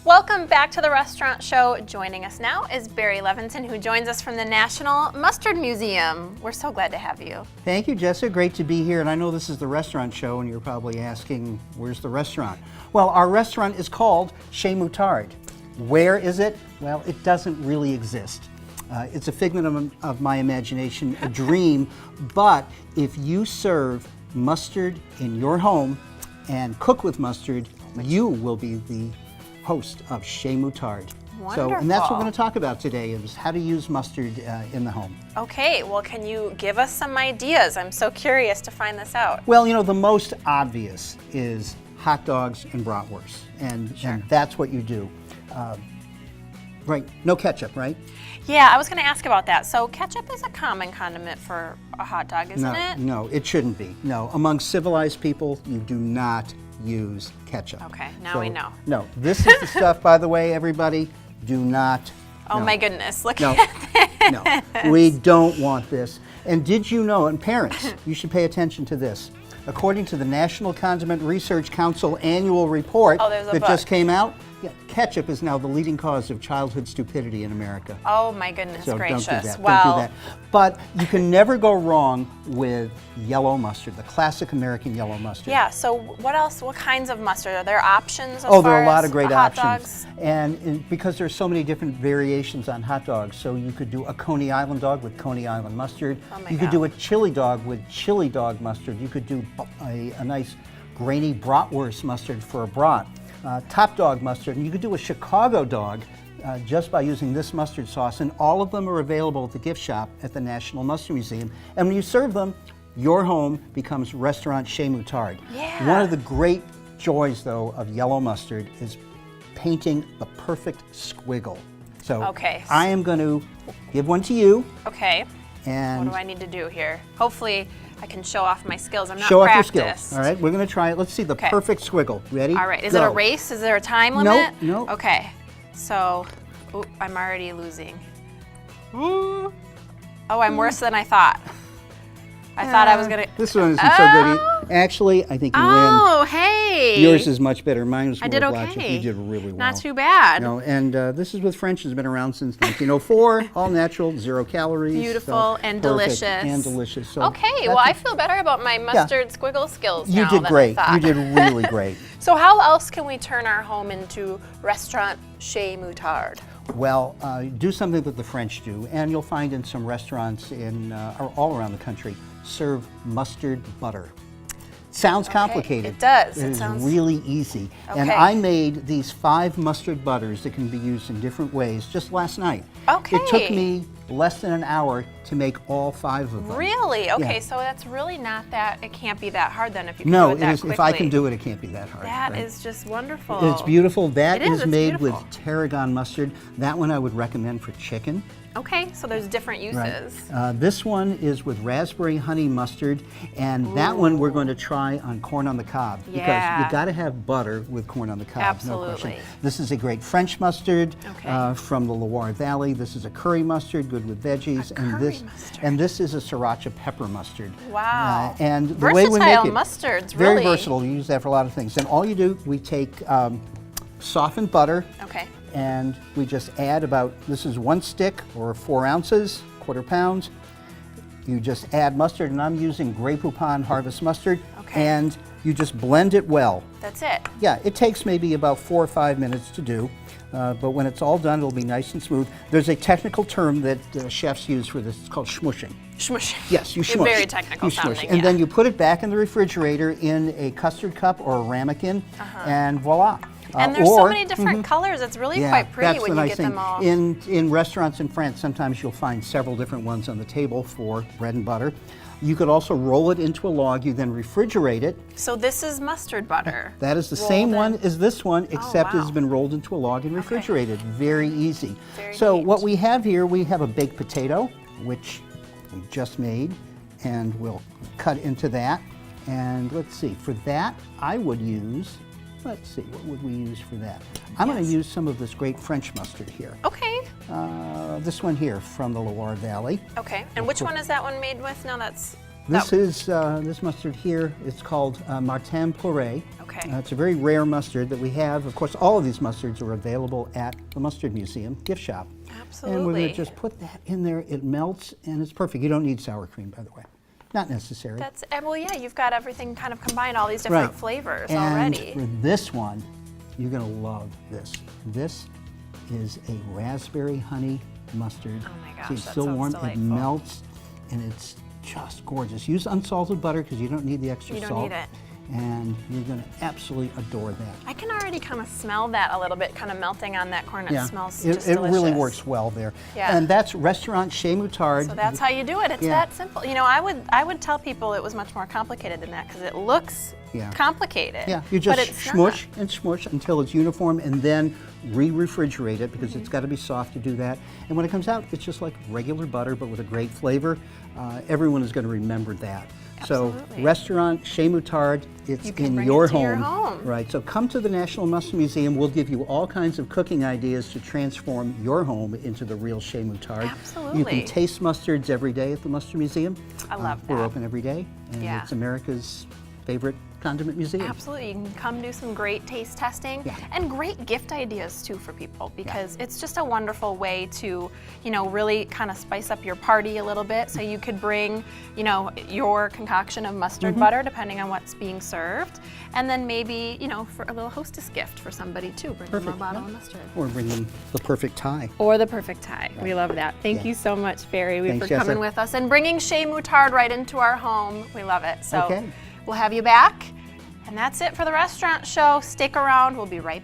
Welcome back to the Restaurant Show. Joining us now is Barry Levenson, who joins us from the National Mustard Museum. We're so glad to have you. Thank you, Jessica. Great to be here. And I know this is the Restaurant Show, and you're probably asking, where's the restaurant? Well, our restaurant is called Chez Moutarde. Where is it? Well, it doesn't really exist. It's a figment of my imagination, a dream. But if you serve mustard in your home and cook with mustard, you will be the host of Chez Moutarde. Wonderful. And that's what we're going to talk about today, is how to use mustard in the home. Okay, well, can you give us some ideas? I'm so curious to find this out. Well, you know, the most obvious is hot dogs and bratwurst, and that's what you do. Right, no ketchup, right? Yeah, I was going to ask about that. So ketchup is a common condiment for a hot dog, isn't it? No, it shouldn't be. No, among civilized people, you do not use ketchup. Okay, now we know. No, this is the stuff, by the way, everybody, do not. Oh my goodness, look at this. No, we don't want this. And did you know, and parents, you should pay attention to this. According to the National Condiment Research Council annual report that just came out, ketchup is now the leading cause of childhood stupidity in America. Oh my goodness gracious. Don't do that. Well, don't do that. But you can never go wrong with yellow mustard, the classic American yellow mustard. Yeah, so what else, what kinds of mustard? Are there options as there far are a lot as of great hot options. Dogs? And because there's so many different variations on hot dogs, so you could do a Coney Island dog with Coney Island mustard. You could do a chili dog with chili dog mustard. You could do a nice grainy bratwurst mustard for a brat. Top dog mustard, and you could do a Chicago dog just by using this mustard sauce, and all of them are available at the gift shop at the National Mustard Museum. And when you serve them, your home becomes Restaurant Chez Moutarde. Yeah. One of the great joys, though, of yellow mustard is painting the perfect squiggle. So I am going to give one to you. Okay. And what do I need to do here? Hopefully I can show off my skills. I'm not Show practiced. off your skills. All right, we're going to try it. Let's see the perfect squiggle. Ready? All right. Is Go. it a race? Is there a time limit? No. Okay. So, I'm already losing. Oh, I'm worse than I thought. I thought I was going to... This one isn't so good. Actually, I think you win. Oh, hey. Yours is much better. Mine was more did logic. okay. You did really well. Not too bad. No, and this is with French. Has been around since 1904. All natural, 0 calories. Beautiful and delicious. And delicious. So okay, well, I feel better about my mustard squiggle skills now. You did great. You did really great. So how else can we turn our home into Restaurant Chez Moutarde? Well, do something that the French do, and you'll find in some restaurants all around the country, serve mustard butter. Sounds complicated. It does. It is really easy. And I made these 5 mustard butters that can be used in different ways just last night. Okay. It took me less than an hour to make all 5 of them. Really? Okay, so that's really not that, it can't be that hard then if you can do it that quickly. If I can do it, it can't be that hard. That is just wonderful. It's beautiful. That is made beautiful. with tarragon mustard. That one I would recommend for chicken. Okay, so there's different uses. Right. This one is with raspberry honey mustard, and that one we're going to try on corn on the cob. Because you've got to have butter with corn on the cob. Absolutely. No question. This is a great French mustard from the Loire Valley. This is a curry mustard, good with veggies. And this is a sriracha pepper mustard. Wow. And the versatile way we make it, mustards, very versatile. You use that for a lot of things. And all you do, we take softened butter. Okay. And we just add this is 1 stick or 4 ounces, quarter pounds. You just add mustard, and I'm using Grey Poupon Harvest mustard. And you just blend it well. That's it? Yeah, it takes maybe about 4 or 5 minutes to do. But when it's all done, it'll be nice and smooth. There's a technical term that chefs use for this. It's called schmushing. Schmushing. Yes, you smush. Very technical sounding. And then you put it back in the refrigerator in a custard cup or a ramekin, and voila. And there's so many different colors. It's really quite pretty when you get them all. In restaurants in France, sometimes you'll find several different ones on the table for bread and butter. You could also roll it into a log. You then refrigerate it. So this is mustard butter. That is the same one as this one, except it has been rolled into a log and refrigerated. Very easy. So what we have here, we have a baked potato, which we just made, and we'll cut into that. And let's see, for that, I would use, let's see, what would we use for that? I'm going to use some of this great French mustard here. Okay. This one here from the Loire Valley. Okay, and which one is that one made with? No, that's This is this mustard here. It's called Martin Poiré. Okay. It's a very rare mustard that we have. Of course, all of these mustards are available at the Mustard Museum gift shop. Absolutely. And we're going to just put that in there. It melts, and it's perfect. You don't need sour cream, by the way. Not necessary. Well, yeah, you've got everything kind of combined, all these different flavors and already. For this one, you're going to love this. This is a raspberry honey mustard. Oh my gosh, See, it's that still sounds warm. delightful. It melts, and it's just gorgeous. Use unsalted butter because you don't need the extra salt. You don't need it. And you're going to absolutely adore that. I can already kind of smell that a little bit, kind of melting on that corn. It smells just it delicious. really works well there. Yeah. And that's Restaurant Chez Moutard. So that's how you do it. It's that simple. You know, I would tell people it was much more complicated than that because it looks complicated. Yeah, you just smush and smush until it's uniform and then re-refrigerate it because it's got to be soft to do that. And when it comes out, it's just like regular butter but with a great flavor. Everyone is going to remember that. Absolutely. So Restaurant Chez Moutard, it's in your home. Right, so come to the National Mustard Museum. We'll give you all kinds of cooking ideas to transform your home into the real Chez Moutard. Absolutely. You can taste mustards every day at the Mustard Museum. I love that. We're open every day, and it's America's favorite condiment museum. Absolutely, you can come do some great taste testing and great gift ideas too for people because it's just a wonderful way to, you know, really kind of spice up your party a little bit. So you could bring, you know, your concoction of mustard butter depending on what's being served, and then maybe, you know, for a little hostess gift for somebody too, bring them a bottle of mustard. Or bring them the perfect tie. Or the perfect tie. Right. We love that. Thank you so much, Barry, for coming with us and bringing Chez Moutard right into our home. We love it. So we'll have you back. And that's it for the restaurant show. Stick around. We'll be right back.